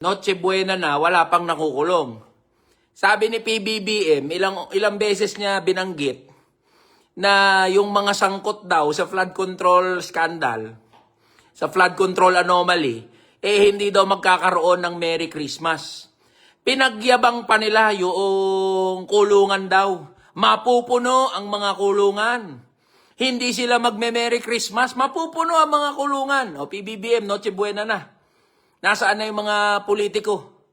Noche buena na, wala pang nakukulong. Sabi ni PBBM, ilang beses niya binanggit na yung mga sangkot daw sa flood control scandal, sa flood control anomaly, hindi daw magkakaroon ng Merry Christmas. Pinagyabang pa nila yung kulungan daw. Mapupuno ang mga kulungan. Hindi sila magme-Merry Christmas, mapupuno ang mga kulungan. O PBBM, Noche Buena na. Nasaan na yung mga politiko?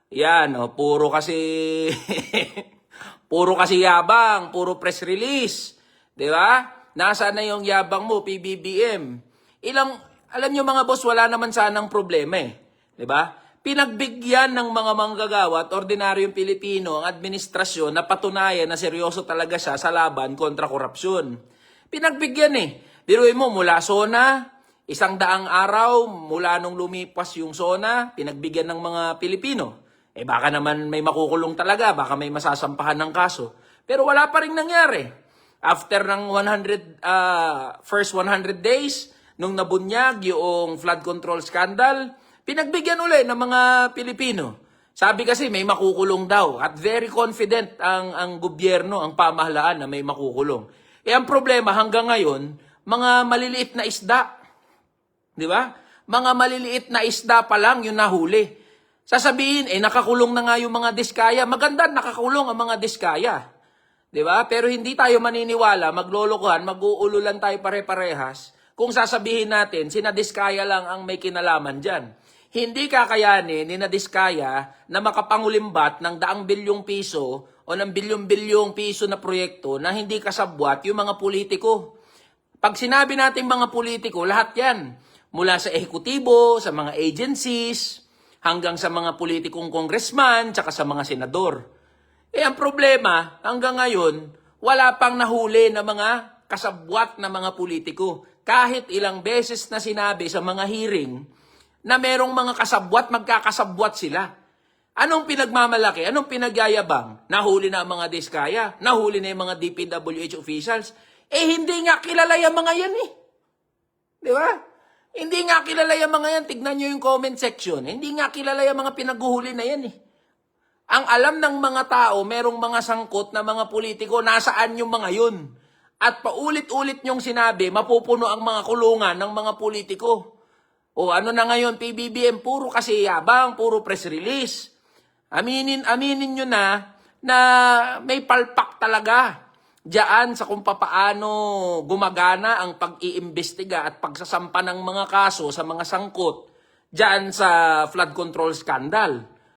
Yan, puro kasi puro kasi yabang, puro press release. 'Di ba? Nasaan na yung yabang mo, PBBM? Alam nyo mga boss, wala naman sanang problema eh. 'Di ba? Pinagbigyan ng mga manggagawa at ordinaryong Pilipino ang administrasyon na patunayan na seryoso talaga siya sa laban kontra korupsyon. Pinagbigyan eh. Biruin mo mula SONA, 100 araw mula nung lumipas yung SONA, pinagbigyan ng mga Pilipino. Baka naman may makukulong talaga, baka may masasampahan ng kaso. Pero wala pa rin nangyari. After ng first 100 days, nung nabunyag yung flood control scandal, pinagbigyan uli ng mga Pilipino. Sabi kasi may makukulong daw at very confident ang gobyerno, ang pamahalaan na may makukulong. Ang problema hanggang ngayon, mga maliliit na isda. Di ba? Mga maliliit na isda pa lang yung nahuli. Sasabihin, nakakulong na nga yung mga diskaya. Maganda, nakakulong ang mga diskaya. Di ba? Pero hindi tayo maniniwala, maglolokohan, mag-uululan tayo pare-parehas kung sasabihin natin, sina diskaya lang ang may kinalaman dyan. Hindi kakayanin ni na diskaya na makapangulimbat ng 100 bilyong piso o ng bilyong-bilyong piso na proyekto na hindi kasabwat yung mga politiko. Pag sinabi natin mga politiko, lahat yan. Mula sa ehekutibo, sa mga agencies, hanggang sa mga politikong congressman, tsaka sa mga senador. Ang problema, hanggang ngayon, wala pang nahuli na mga kasabwat na mga politiko. Kahit ilang beses na sinabi sa mga hearing na merong mga kasabwat, magkakasabwat sila. Anong pinagmamalaki? Anong pinagyayabang? Nahuli na ang mga diskaya? Nahuli na yung mga DPWH officials? Hindi nga kilala yung mga yan eh. Di ba? Hindi nga kilala yung mga yan. Tignan nyo yung comment section. Hindi nga kilala yung mga pinaguhuli na yan eh. Ang alam ng mga tao, merong mga sangkot na mga politiko, nasaan yung mga yun? At paulit-ulit nyong sinabi, mapupuno ang mga kulungan ng mga politiko. O ano na ngayon, PBBM, puro kasi yabang, puro press release. Aminin nyo na may palpak talaga diyan sa kung papaano gumagana ang pag-iimbestiga at pagsasampa ng mga kaso sa mga sangkot diyan sa flood control scandal.